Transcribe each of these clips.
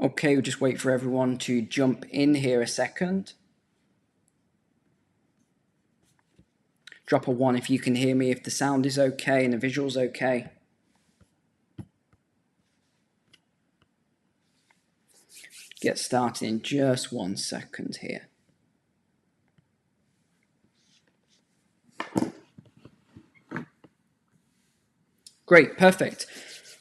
Okay, we'll just wait for everyone to jump in here a second. Drop a 1 if you can hear me, if the sound is okay and the visual's okay. Get started in just 1 second here. Great, perfect.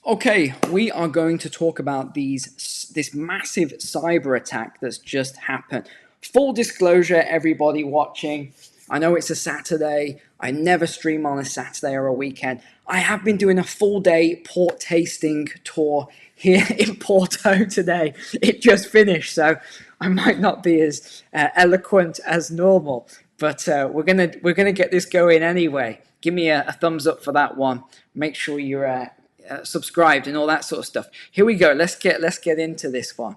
Okay, we are going to talk about this massive cyber attack that's just happened. Full disclosure, everybody watching, I know it's a Saturday. I never stream on a Saturday or a weekend. I have been doing a full day port tasting tour here in Porto today. It just finished, so I might not be as eloquent as normal, but we're gonna get this going anyway. Give me a thumbs up for that one. Make sure you're subscribed and all that sort of stuff. Here we go. Let's get into this one.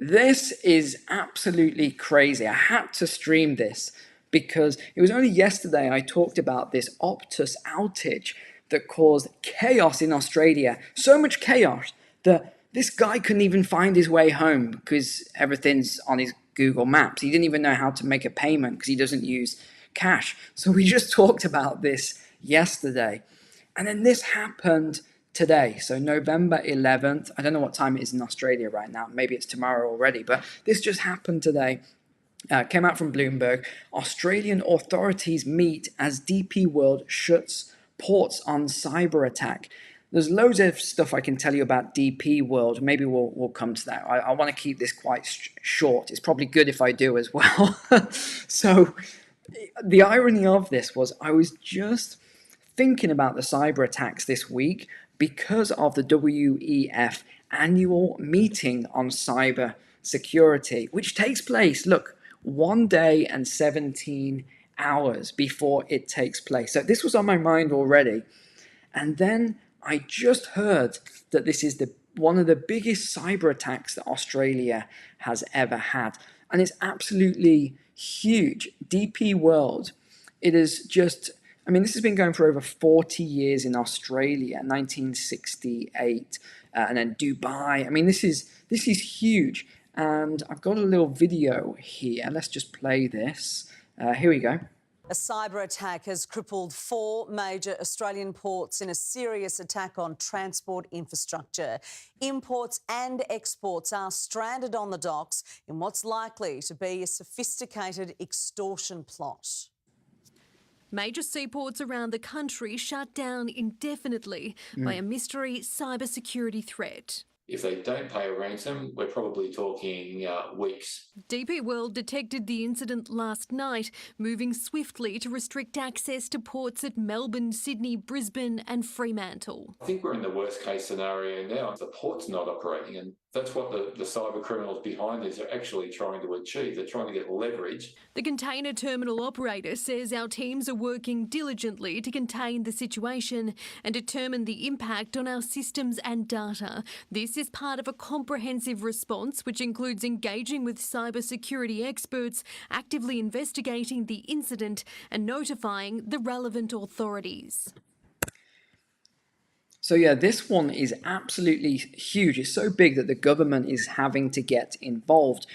This is absolutely crazy. I had to stream this because it was only yesterday I talked about this Optus outage that caused chaos in Australia. So much chaos that this guy couldn't even find his way home because everything's on his Google Maps. He didn't even know how to make a payment because he doesn't use cash. So we just talked about this yesterday. And then this happened today, so November 11th. I don't know what time it is in Australia right now. Maybe it's tomorrow already, but this just happened today. Came out from Bloomberg. Australian authorities meet as DP World shuts ports on cyber attack. There's loads of stuff I can tell you about DP World. Maybe we'll come to that. I want to keep this quite short. It's probably good if I do as well. So the irony of this was I was just thinking about the cyber attacks this week because of the WEF annual meeting on cyber security, which takes place, look, 1 day and 17 hours before it takes place. So this was on my mind already. And then I just heard that this is one of the biggest cyber attacks that Australia has ever had. And it's absolutely huge. DP World, it is just, I mean, this has been going for over 40 years in Australia, 1968, and then Dubai. I mean, this is huge. And I've got a little video here. Let's just play this. Here we go. A cyber attack has crippled 4 major Australian ports in a serious attack on transport infrastructure. Imports and exports are stranded on the docks in what's likely to be a sophisticated extortion plot. Major seaports around the country shut down indefinitely by a mystery cybersecurity threat. If they don't pay a ransom, we're probably talking weeks. DP World detected the incident last night, moving swiftly to restrict access to ports at Melbourne, Sydney, Brisbane and Fremantle. I think we're in the worst case scenario now. The port's not operating, and that's what the cyber criminals behind this are actually trying to achieve. They're trying to get leverage. The container terminal operator says our teams are working diligently to contain the situation and determine the impact on our systems and data. This is part of a comprehensive response which includes engaging with cybersecurity experts, actively investigating the incident and notifying the relevant authorities. So yeah, this one is absolutely huge. It's so big that the government is having to get involved,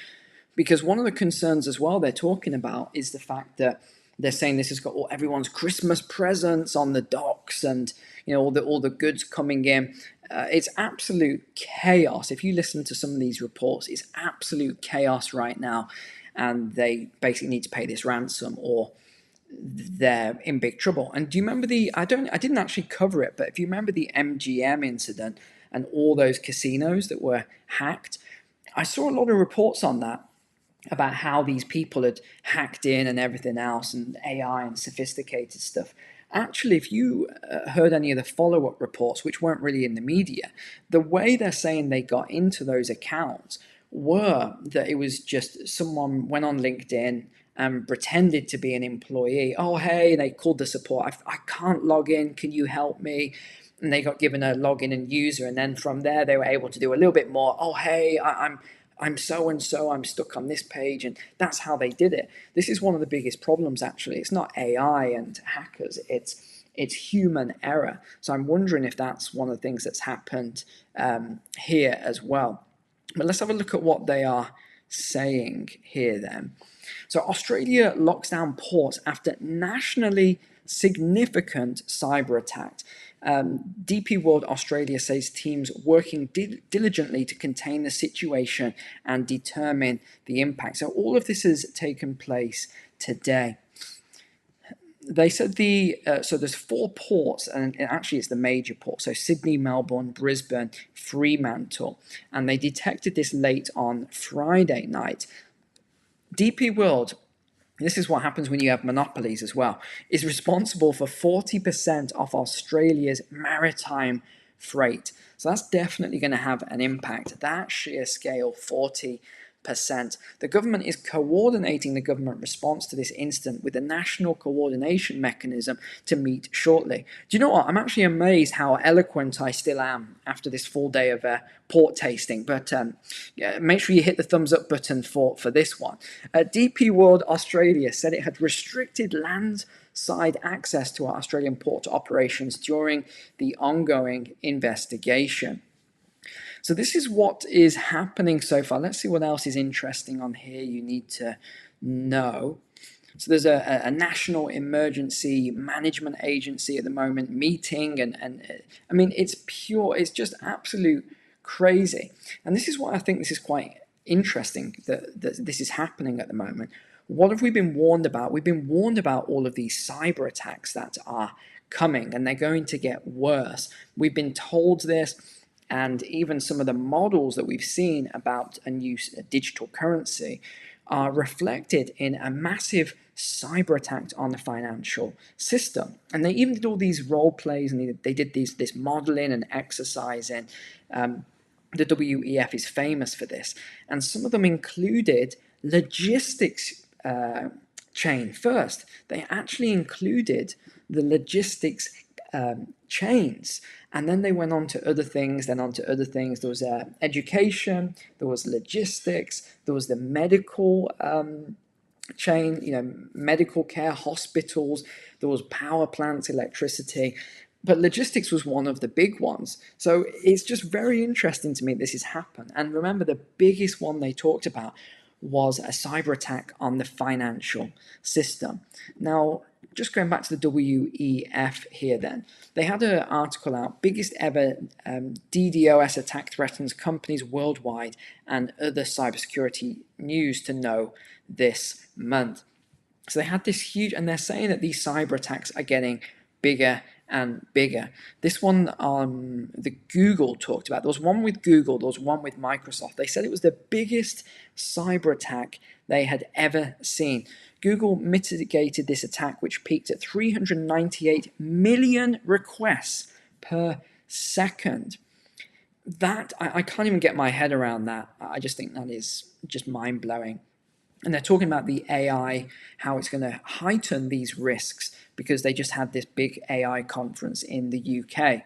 because one of the concerns as well they're talking about is the fact that they're saying this has got everyone's Christmas presents on the docks and all the goods coming in. It's absolute chaos. If you listen to some of these reports, it's absolute chaos right now, and they basically need to pay this ransom or they're in big trouble. And do you remember I didn't actually cover it, but if you remember the MGM incident and all those casinos that were hacked, I saw a lot of reports on that about how these people had hacked in and everything else and AI and sophisticated stuff. Actually, if you heard any of the follow-up reports, which weren't really in the media, the way they're saying they got into those accounts were that it was just someone went on LinkedIn and pretended to be an employee. Oh, hey, they called the support. I can't log in. Can you help me? And they got given a login and user. And then from there, they were able to do a little bit more. Oh, hey, I'm so-and-so. I'm stuck on this page. And that's how they did it. This is one of the biggest problems, actually. It's not AI and hackers. It's human error. So I'm wondering if that's one of the things that's happened here as well. But let's have a look at what they are saying here then. So Australia locks down ports after nationally significant cyber attack. DP World Australia says teams working diligently to contain the situation and determine the impact. So all of this has taken place today. They said so there's 4 ports, and actually it's the major ports, so Sydney, Melbourne, Brisbane, Fremantle, and they detected this late on Friday night. DP World, this is what happens when you have monopolies as well, is responsible for 40% of Australia's maritime freight. So that's definitely going to have an impact. That sheer scale, 40%. The government is coordinating the government response to this incident with a national coordination mechanism to meet shortly. Do you know what? I'm actually amazed how eloquent I still am after this full day of port tasting. But yeah, make sure you hit the thumbs up button for this one. DP World Australia said it had restricted landside access to our Australian port operations during the ongoing investigation. So this is what is happening so far. Let's see what else is interesting on here you need to know. So there's a national emergency management agency at the moment meeting, and I mean, it's just absolute crazy. And this is why I think this is quite interesting that this is happening at the moment. What have we been warned about? We've been warned about all of these cyber attacks that are coming, and they're going to get worse. We've been told this. And even some of the models that we've seen about a new digital currency are reflected in a massive cyber attack on the financial system. And they even did all these role plays, and they did this modeling and exercising. The WEF is famous for this. And some of them included logistics chain first. They actually included the logistics chains, and then they went on to other things, There was education, there was logistics, there was the medical chain, medical care, hospitals, there was power plants, electricity, but logistics was one of the big ones. So it's just very interesting to me this has happened. And remember, the biggest one they talked about was a cyber attack on the financial system. Now, just going back to the WEF here then, they had an article out, biggest ever DDoS attack threatens companies worldwide and other cybersecurity news to know this month. So they had this huge, and they're saying that these cyber attacks are getting bigger and bigger. This one the Google talked about. There was one with Google, there was one with Microsoft. They said it was the biggest cyber attack they had ever seen. Google mitigated this attack, which peaked at 398 million requests per second. That, I can't even get my head around that. I just think that is just mind-blowing. And they're talking about the AI, how it's going to heighten these risks, because they just had this big AI conference in the UK,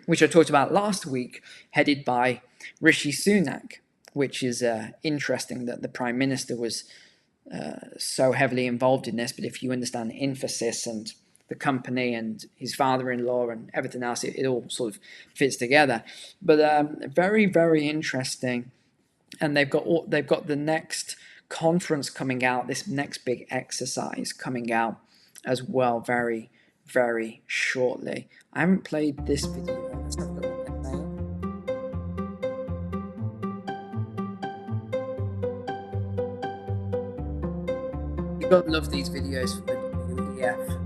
which I talked about last week, headed by Rishi Sunak, which is interesting that the Prime Minister was so heavily involved in this. But if you understand Infosys and the company and his father-in-law and everything else, it all sort of fits together. But very, very interesting. And they've got the next conference coming out, this next big exercise coming out as well very, very shortly. I haven't played this video. Let's have a look at it now. You gotta love these videos for the WEF.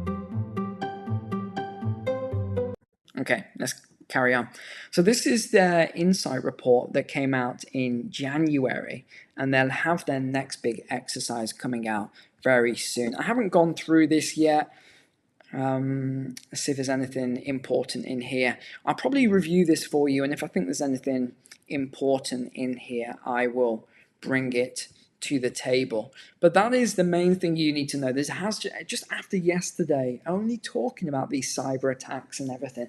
Okay, let's carry on. So this is their insight report that came out in January, and they'll have their next big exercise coming out very soon. I haven't gone through this yet. Let's see if there's anything important in here. I'll probably review this for you, and if I think there's anything important in here, I will bring it to the table. But that is the main thing you need to know. This has just after yesterday, only talking about these cyber attacks and everything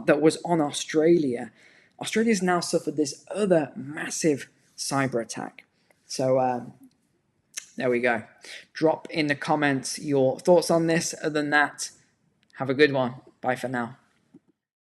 that was on Australia. Australia's now suffered this other massive cyber attack. So there we go. Drop in the comments your thoughts on this. Other than that, have a good one. Bye for now.